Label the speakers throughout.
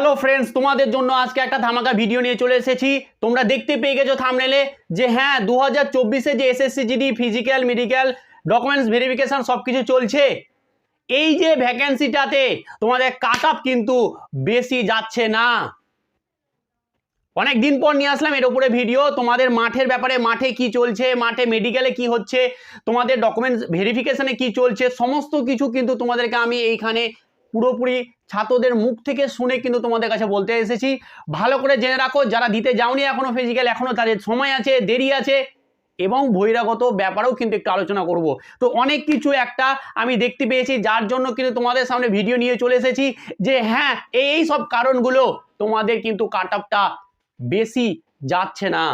Speaker 1: Hello friends, তোমাদের জন্য আজকে একটা ধামাকা ভিডিও নিয়ে চলে এসেছি। তোমরা দেখতে পেয়ে গেছো থাম্বনেলে যে হ্যাঁ 2024-এ যে SSC GD physical medical documents verification সব কিছু চলছে। এই যে ভ্যাকেন্সিটাতে তোমাদের কাট অফ কিন্তু বেশি যাচ্ছে না। অনেক দিন পর নিয়ে আসলাম এর উপরে ভিডিও। তোমাদের মাঠের ব্যাপারে, মাঠে কি চলছে, মাঠে মেডিকেলে কি হচ্ছে, তোমাদের ডকুমেন্টস ভেরিফিকেশনে কি চলছে, সমস্ত কিছু কিন্তু তোমাদেরকে আমি এইখানে পুরোপুরি ছাত্রদের মুখ থেকে শুনে কিন্তু তোমাদের কাছে বলতে এসেছি। ভালো করে জেনে রাখো, যারা দিতে যাওনি এখনো ফিজিক্যাল, এখনো তাদের সময় আছে, দেরি আছে, এবং বহিরাগত ব্যাপারেও কিন্তু একটু আলোচনা করব। তো অনেক কিছু একটা আমি দেখতে পেয়েছি, যার জন্য কিন্তু তোমাদের সামনে ভিডিও নিয়ে চলে এসেছি যে হ্যাঁ এই সব কারণগুলো তোমাদের কিন্তু কাট অফটা বেশি যাচ্ছে না।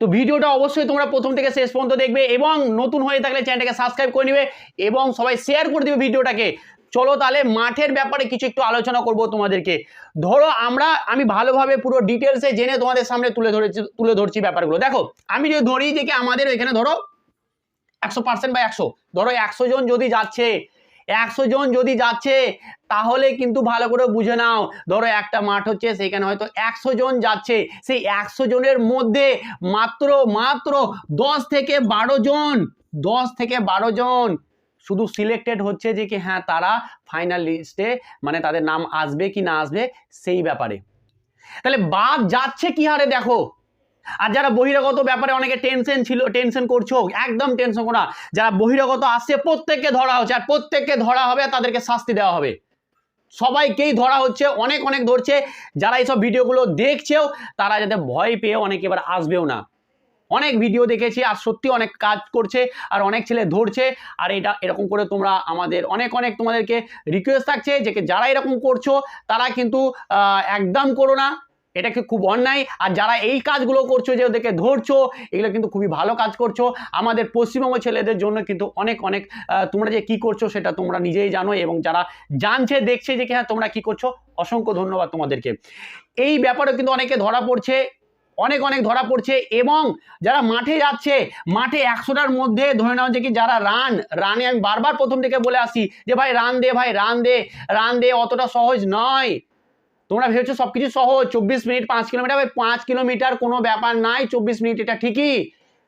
Speaker 1: তো ভিডিওটা অবশ্যই তোমরা প্রথম থেকে শেষ পর্যন্ত দেখবে, এবং নতুন হয়ে থাকলে চ্যানেলটাকে সাবস্ক্রাইব করে নেবে এবং সবাই শেয়ার করে দেবে ভিডিওটাকে। চলো তাহলে মাঠের ব্যাপারে কিছু একটু আলোচনা করব তোমাদেরকে। ধরো আমি ভালোভাবে পুরো ডিটেলসে জেনে তোমাদের সামনে তুলে ধরছি ব্যাপারগুলো। দেখো, আমি যদি ধরি যে কি আমাদের এখানে ধরো 100% বা 100, ধরো 100 জন যদি যাচ্ছে, 100 জন যদি যাচ্ছে, তাহলে কিন্তু ভালো করে বুঝে নাও, ধরো একটা মাঠ হচ্ছে, সেখানে হয়তো 100 জন যাচ্ছে। সেই 100 জনের মধ্যে মাত্র 10 থেকে 12 জন শুধু সিলেক্টেড হচ্ছে যে কি হ্যাঁ তারা ফাইনাল লিস্টে, মানে তাদের নাম আসবে কি না আসবে সেই ব্যাপারে। তাহলে বাদ যাচ্ছে কি হারে দেখো। আর যারা বহিরাগত ব্যাপারে অনেকে টেনশন করছো, একদম টেনশন করো না। যারা বহিরাগত আসছে প্রত্যেককে ধরা হচ্ছে, আর প্রত্যেককে ধরা হবে, তাদেরকে শাস্তি দেওয়া হবে। সবাইকেই ধরা হচ্ছে, অনেক ধরছে। যারা এইসব ভিডিওগুলো দেখছেও তারা যাতে ভয় পেয়ে অনেকে এবার আসবেও না। অনেক ভিডিও দেখেছি, আর সত্যি অনেক কাজ করছে, আর অনেক ছেলে ধরছে। আর এরকম করে তোমরা আমাদের অনেক তোমাদেরকে রিকোয়েস্ট থাকছে যে যারা এরকম করছো তারা কিন্তু একদম করো না, এটাকে খুব অন্যায়। আর যারা এই কাজগুলো করছো, যে ওদেরকে ধরছো, এগুলো কিন্তু খুবই ভালো কাজ করছো। আমাদের পশ্চিমবঙ্গ ছেলেদের জন্য কিন্তু অনেক তোমরা যে কি করছো সেটা তোমরা নিজেই জানো, এবং যারা জানছে দেখছে যে হ্যাঁ তোমরা কি করছো, অসংখ্য ধন্যবাদ তোমাদেরকে। এই ব্যাপারে কিন্তু অনেকে ধরা পড়ছে, অনেক ধরা পড়ছে। এবং যারা মাঠে যাচ্ছে, মাঠে 100টার মধ্যে ধরে নাও যে কি যারা রানে, আমি বারবার প্রথম থেকে বলে আসি যে ভাই রান দে, অতটা সহজ নয়। তোমরা ভেবেছো সবকিছু সহজ, 24 মিনিট 5 কিলোমিটার, 5 কিলোমিটার কোনো ব্যাপার নাই, 24 মিনিট এটা ঠিকই,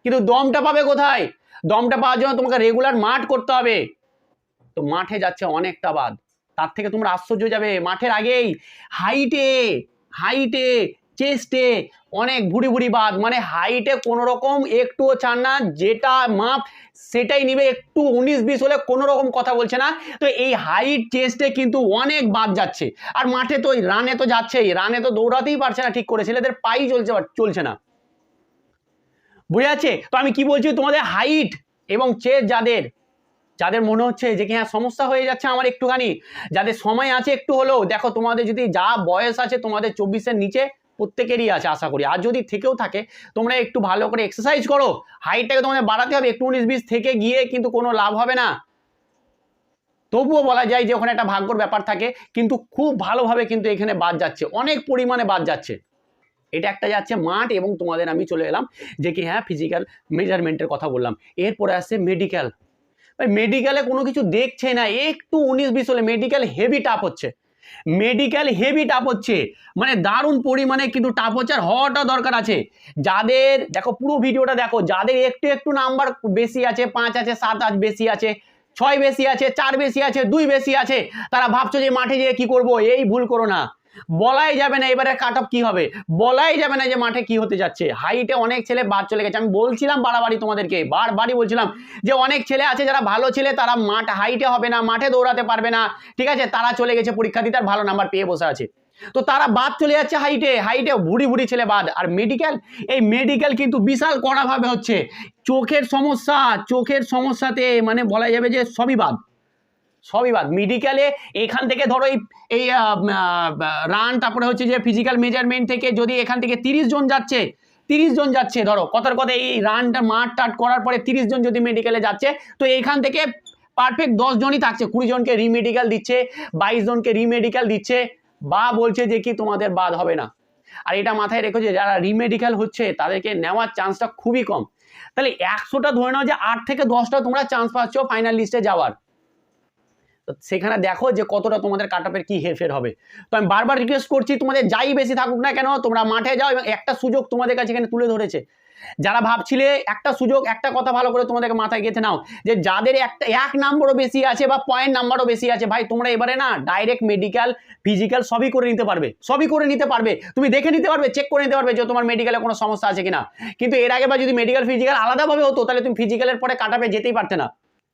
Speaker 1: কিন্তু দমটা পাবে কোথায়? দমটা পাওয়ার জন্য তোমাকে রেগুলার মাঠ করতে হবে। তো মাঠে যাচ্ছে অনেকটা বাদ। তার থেকে তোমরা আশ্চর্য যাবে, মাঠের আগেই হাইটে চেস্টে অনেক ভুড়ি বাদ, মানে হাইটে কোনো রকম একটুও ছাড় না, যেটা মাপ সেটাই নিবে, একটু 19-20 হলে কোনো রকম কথা বলছে না। তো এই হাইট চেস্টে কিন্তু অনেক বাদ যাচ্ছে। আর মাঠে তো রানে তো যাচ্ছেই, রানে তো দৌড়াতেই পারছে না ঠিক করে, ছেলেদের পাই চলছে না, বুঝে যাচ্ছে তো আমি কি বলছি। তোমাদের হাইট এবং চেস্ট যাদের মনে হচ্ছে যে কি হ্যাঁ সমস্যা হয়ে যাচ্ছে আমার একটুখানি, যাদের সময় আছে একটু হলেও, দেখো তোমাদের যদি যা বয়স আছে, তোমাদের 24-এর নিচে প্রত্যেকেরই আছে আশা করি। আর যদি থেকেও থাকে, তোমরা একটু ভালো করে এক্সারসাইজ করো, হাইটটাকে তোমাদের বাড়াতে হবে। একটু 19-20 থেকে গিয়ে কিন্তু কোনো লাভ হবে না। তবুও বলা যায় যে ওখানে একটা ভাগ্যর ব্যাপার থাকে, কিন্তু খুব ভালোভাবে কিন্তু এখানে বাদ যাচ্ছে, অনেক পরিমাণে বাদ যাচ্ছে। এটা একটা যাচ্ছে মাঠ। এবং তোমাদের আমি চলে এলাম যে কি হ্যাঁ ফিজিক্যাল মেজারমেন্টের কথা বললাম, এরপরে আসছে মেডিকেল। ভাই মেডিকেলে কোনো কিছু দেখছে না, একটু 19-20 হলে মেডিকেল হেভি টাফ হচ্ছে, মানে দারুণ পরিমাণে কিন্তু টাফ হচ্ছে। আর হওয়াটা দরকার আছে। যাদের দেখো পুরো ভিডিওটা দেখো, যাদের একটু নাম্বার বেশি আছে, 5 আছে, 7 আছে, বেশি আছে, 6 বেশি আছে, 4 বেশি আছে, 2 বেশি আছে, তারা ভাবছো যে মাঠে যেয়ে কি করব, এই ভুল করো না। বলাই যাবে না এবারে কাট অফ কি হবে, বলাই যাবে না যে মাঠে কি হতে যাচ্ছে। হাইটে অনেক ছেলে বাদ চলে গেছে। আমি বলছিলাম বারবারই বলছিলাম যে অনেক ছেলে আছে যারা ভালো ছেলে, তারা হাইটে হবে না, মাঠে দৌড়াতে পারবে না, ঠিক আছে, তারা চলে গেছে পরীক্ষা দিতে, আর ভালো নাম্বার পেয়ে বসে আছে। তো তারা বাদ চলে যাচ্ছে হাইটে ভুড়ি ছেলে বাদ। আর মেডিকেল কিন্তু বিশাল কড়াভাবে হচ্ছে। চোখের সমস্যাতে মানে বলা যাবে যে সবই বাদ। মেডিকেলে এখান থেকে ধরো এই রান, তারপরে হচ্ছে যে ফিজিক্যাল মেজারমেন্ট থেকে যদি এখান থেকে 30 জন যাচ্ছে ধরো কথার কথা, এই রানটা মাঠ টাট করার পরে 30 জন যদি মেডিকেলে যাচ্ছে, তো এইখান থেকে পারফেক্ট 10 জনই থাকছে, 20 জনকে রিমেডিকেল দিচ্ছে, 22 জনকে রিমেডিকেল দিচ্ছে, বা বলছে যে কি তোমাদের বাদ হবে না। আর এটা মাথায় রেখো যে যারা রিমেডিকেল হচ্ছে তাদেরকে নেওয়ার চান্সটা খুবই কম। তাহলে 100টা ধরে নাও যে 8 থেকে 10টা তোমরা চান্স পাচ্ছ ফাইনাল লিস্টে যাওয়ার। তো সেখানে দেখো যে কতটা তোমাদের কাট অফের কি হেরফের হবে। তো আমি বারবার রিকোয়েস্ট করছি তোমাদের যাই বেশি থাকুক না কেন তোমরা মাঠে যাও, এবং একটা সুযোগ তোমাদের কাছে এখানে তুলে ধরেছে। যারা ভাবছিলে একটা সুযোগ, একটা কথা ভালো করে তোমাদেরকে মাথায় গেঁথে নাও, যে যাদের একটা 1 নাম্বারও বেশি আছে বা পয়েন্ট নাম্বারও বেশি আছে, ভাই তোমরা এবারে না ডাইরেক্ট মেডিকেল ফিজিক্যাল সবই করে নিতে পারবে, সবই করে নিতে পারবে, তুমি দেখে নিতে পারবে, চেক করে নিতে পারবে যে তোমার মেডিকেলে কোনো সমস্যা আছে কিনা। কিন্তু এর আগে বা যদি মেডিকেল ফিজিক্যাল আলাদাভাবে হতো তাহলে তুমি ফিজিক্যালের পরে কাট অফে যেতেই পারতে না,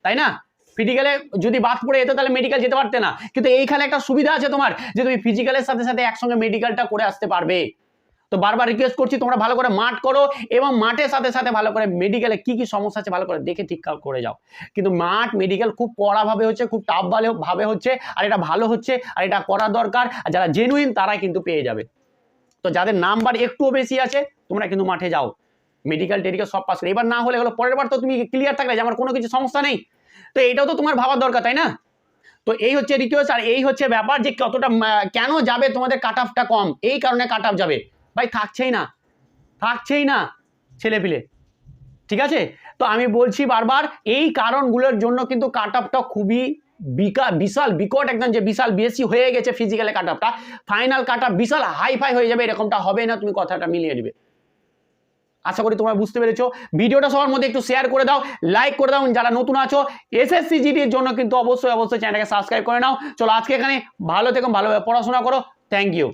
Speaker 1: তাই না? ফিজিক্যালে যদি বাদ পড়ে যেত তাহলে মেডিকেল যেতে পারতে না। কিন্তু এইখানে একটা সুবিধা আছে তোমার, যে তুমি ফিজিক্যালের সাথে সাথে একসঙ্গে মেডিকেলটা করে আসতে পারবে। তো বারবার রিকোয়েস্ট করছি তোমরা ভালো করে মাঠ করো, এবং মাঠের সাথে সাথে ভালো করে মেডিকেলে কি কি সমস্যা আছে ভালো করে দেখে ঠিক করে যাও। কিন্তু মাঠ মেডিকেল খুব কড়াভাবে হচ্ছে, খুব টাফ ভাবে হচ্ছে, আর এটা ভালো হচ্ছে, আর এটা করা দরকার। আর যারা জেনুইন তারাই কিন্তু পেয়ে যাবে। তো যাদের নাম্বার একটুও বেশি আছে তোমরা কিন্তু মাঠে যাও, মেডিকেল টেডিকেল সব পাস করে। এবার না হলে হলো পরের বার তো তুমি ক্লিয়ার থাকলে যে আমার কোনো কিছু সমস্যা নেই। তো এইটাও তো তোমার ভাবার দরকার, তাই না? তো এই হচ্ছে রিকোয়েস্ট, আর এই হচ্ছে ব্যাপার যে কতটা কেন যাবে তোমাদের কাট অফটা কম, এই কারণে কাট অফ যাবে। ভাই থাকছেই না ছেলেপিলে, ঠিক আছে? তো আমি বলছি বারবার এই কারণগুলোর জন্য কিন্তু কাট অফটা খুবই বিশাল বিকট একদম, যে বিশাল বেশি হয়ে গেছে ফিজিক্যালে কাট অফটা, ফাইনাল কাট অফ বিশাল হাইফাই হয়ে যাবে, এরকমটা হবে না, তুমি কথাটা মিলিয়ে নিবে। আশা করি তোমরা বুঝতে পেরেছো। ভিডিওটা সবার মধ্যে একটু শেয়ার করে দাও, লাইক করে দাও। যারা নতুন আছো এসএসসি জিডির জন্য কিন্তু অবশ্যই চ্যানেলটাকে সাবস্ক্রাইব করে নাও। চলো আজকে এখানে ভালো থেকো, ভালোভাবে পড়াশোনা করো। Thank you.